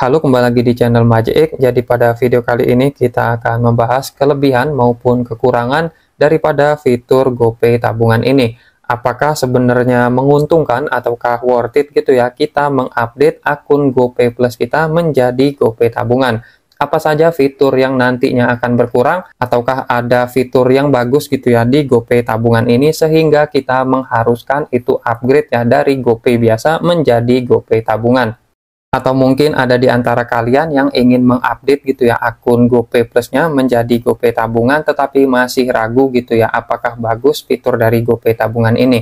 Halo, kembali lagi di channel Magic. Jadi pada video kali ini kita akan membahas kelebihan maupun kekurangan daripada fitur GoPay tabungan ini. Apakah sebenarnya menguntungkan ataukah worth it gitu ya kita mengupdate akun GoPay Plus kita menjadi GoPay tabungan? Apa saja fitur yang nantinya akan berkurang ataukah ada fitur yang bagus gitu ya di GoPay tabungan ini sehingga kita mengharuskan itu upgrade ya dari GoPay biasa menjadi GoPay tabungan? Atau mungkin ada di antara kalian yang ingin mengupdate gitu ya akun GoPay Plus-nya menjadi GoPay tabungan tetapi masih ragu gitu ya apakah bagus fitur dari GoPay tabungan ini.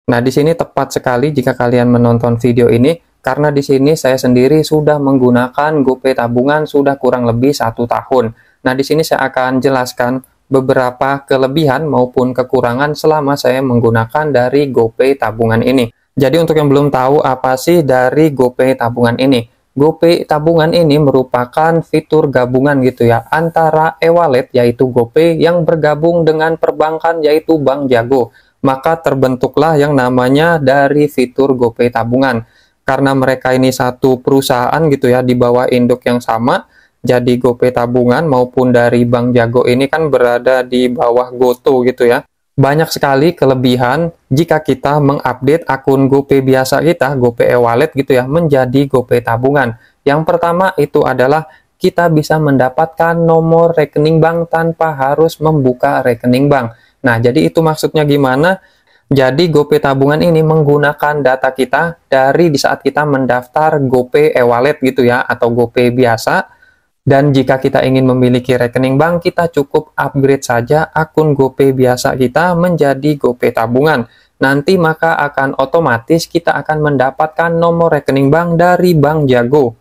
Nah, di sini tepat sekali jika kalian menonton video ini karena di sini saya sendiri sudah menggunakan GoPay tabungan sudah kurang lebih 1 tahun. Nah, di sini saya akan jelaskan beberapa kelebihan maupun kekurangan selama saya menggunakan dari GoPay tabungan ini. Jadi untuk yang belum tahu apa sih dari GoPay tabungan ini? GoPay tabungan ini merupakan fitur gabungan gitu ya antara e-wallet yaitu GoPay yang bergabung dengan perbankan yaitu Bank Jago. Maka terbentuklah yang namanya dari fitur GoPay tabungan. Karena mereka ini satu perusahaan gitu ya di bawah induk yang sama. Jadi GoPay tabungan maupun dari Bank Jago ini kan berada di bawah GoTo gitu ya. Banyak sekali kelebihan jika kita mengupdate akun GoPay biasa kita, GoPay e-wallet gitu ya, menjadi GoPay tabungan. Yang pertama itu adalah kita bisa mendapatkan nomor rekening bank tanpa harus membuka rekening bank. Nah, jadi itu maksudnya gimana? Jadi GoPay tabungan ini menggunakan data kita dari di saat kita mendaftar GoPay e-wallet gitu ya, atau GoPay biasa. Dan jika kita ingin memiliki rekening bank, kita cukup upgrade saja akun GoPay biasa kita menjadi GoPay tabungan. Nanti maka akan otomatis kita akan mendapatkan nomor rekening bank dari Bank Jago.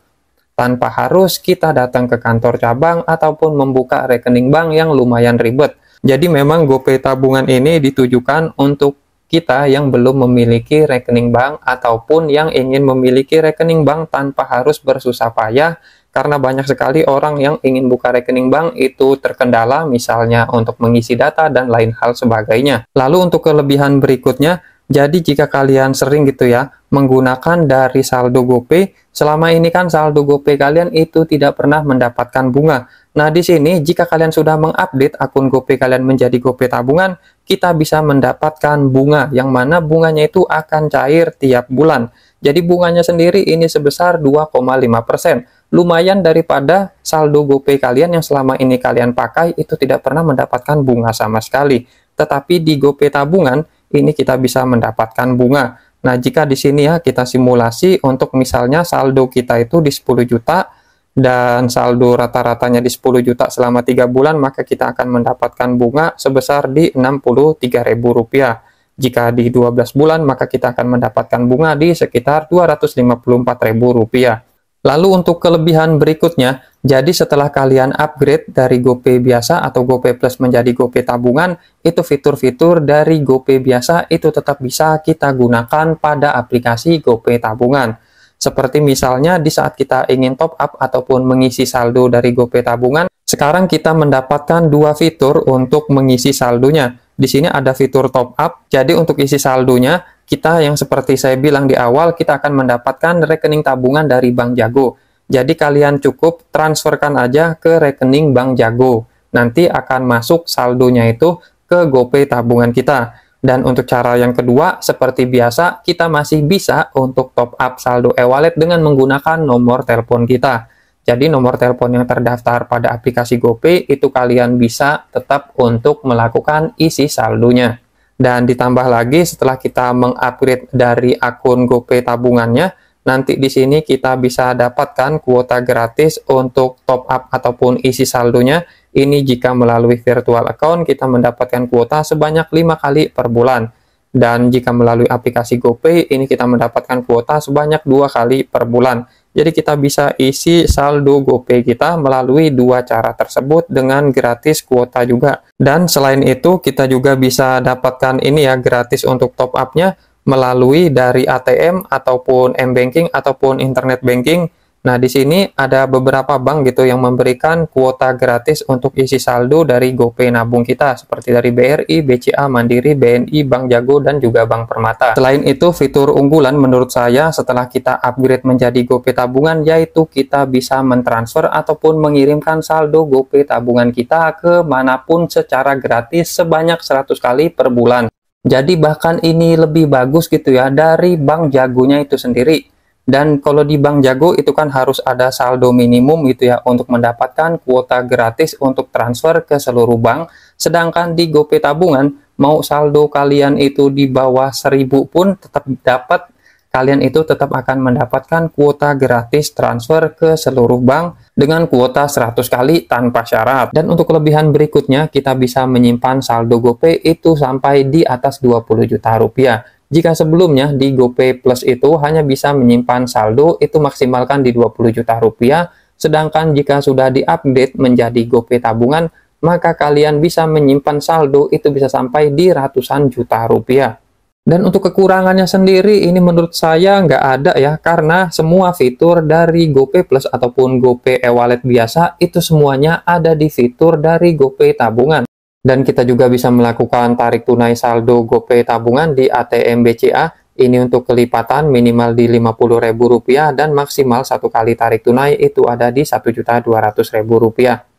Tanpa harus kita datang ke kantor cabang ataupun membuka rekening bank yang lumayan ribet. Jadi memang GoPay tabungan ini ditujukan untuk kita yang belum memiliki rekening bank ataupun yang ingin memiliki rekening bank tanpa harus bersusah payah. Karena banyak sekali orang yang ingin buka rekening bank itu terkendala misalnya untuk mengisi data dan lain hal sebagainya. Lalu untuk kelebihan berikutnya, jadi jika kalian sering gitu ya menggunakan dari saldo GoPay, selama ini kan saldo GoPay kalian itu tidak pernah mendapatkan bunga. Nah, di sini jika kalian sudah mengupdate akun GoPay kalian menjadi GoPay tabungan, kita bisa mendapatkan bunga yang mana bunganya itu akan cair tiap bulan. Jadi bunganya sendiri ini sebesar 2,5%. Lumayan daripada saldo GoPay kalian yang selama ini kalian pakai itu tidak pernah mendapatkan bunga sama sekali. Tetapi di GoPay tabungan ini kita bisa mendapatkan bunga. Nah, jika di sini ya kita simulasi untuk misalnya saldo kita itu di 10 juta dan saldo rata-ratanya di 10 juta selama 3 bulan, maka kita akan mendapatkan bunga sebesar di Rp63.000. Jika di 12 bulan, maka kita akan mendapatkan bunga di sekitar Rp254.000. Lalu untuk kelebihan berikutnya, jadi setelah kalian upgrade dari GoPay biasa atau GoPay Plus menjadi GoPay tabungan, itu fitur-fitur dari GoPay biasa itu tetap bisa kita gunakan pada aplikasi GoPay tabungan. Seperti misalnya di saat kita ingin top up ataupun mengisi saldo dari GoPay tabungan, sekarang kita mendapatkan dua fitur untuk mengisi saldonya. Di sini ada fitur top up, jadi untuk isi saldonya, kita yang seperti saya bilang di awal, kita akan mendapatkan rekening tabungan dari Bank Jago. Jadi kalian cukup transferkan aja ke rekening Bank Jago. Nanti akan masuk saldonya itu ke GoPay tabungan kita. Dan untuk cara yang kedua, seperti biasa, kita masih bisa untuk top up saldo e-wallet dengan menggunakan nomor telepon kita. Jadi nomor telepon yang terdaftar pada aplikasi GoPay itu kalian bisa tetap untuk melakukan isi saldonya. Dan ditambah lagi setelah kita mengupgrade dari akun GoPay tabungannya, nanti di sini kita bisa dapatkan kuota gratis untuk top up ataupun isi saldonya. Ini jika melalui virtual account kita mendapatkan kuota sebanyak 5 kali per bulan. Dan jika melalui aplikasi GoPay ini kita mendapatkan kuota sebanyak 2 kali per bulan. Jadi kita bisa isi saldo GoPay kita melalui dua cara tersebut dengan gratis kuota juga. Dan selain itu kita juga bisa dapatkan ini ya gratis untuk top up-nya melalui dari ATM ataupun M-Banking ataupun Internet Banking. Nah, di sini ada beberapa bank gitu yang memberikan kuota gratis untuk isi saldo dari GoPay nabung kita, seperti dari BRI, BCA, Mandiri, BNI, Bank Jago, dan juga Bank Permata. Selain itu, fitur unggulan menurut saya setelah kita upgrade menjadi GoPay tabungan, yaitu kita bisa mentransfer ataupun mengirimkan saldo GoPay tabungan kita ke manapun secara gratis sebanyak 100 kali per bulan. Jadi bahkan ini lebih bagus gitu ya dari Bank Jagonya itu sendiri. Dan kalau di Bank Jago itu kan harus ada saldo minimum gitu ya untuk mendapatkan kuota gratis untuk transfer ke seluruh bank. Sedangkan di GoPay tabungan mau saldo kalian itu di bawah 1000 pun tetap dapat, kalian itu tetap akan mendapatkan kuota gratis transfer ke seluruh bank dengan kuota 100 kali tanpa syarat. Dan untuk kelebihan berikutnya, kita bisa menyimpan saldo GoPay itu sampai di atas 20 juta rupiah. Jika sebelumnya di GoPay Plus itu hanya bisa menyimpan saldo itu maksimalkan di 20 juta rupiah, sedangkan jika sudah di-update menjadi GoPay tabungan, maka kalian bisa menyimpan saldo itu bisa sampai di ratusan juta rupiah. Dan untuk kekurangannya sendiri ini menurut saya nggak ada ya, karena semua fitur dari GoPay Plus ataupun GoPay e-wallet biasa itu semuanya ada di fitur dari GoPay tabungan. Dan kita juga bisa melakukan tarik tunai saldo GoPay tabungan di ATM BCA. Ini untuk kelipatan minimal di Rp50.000 dan maksimal satu kali tarik tunai itu ada di Rp1.200.000.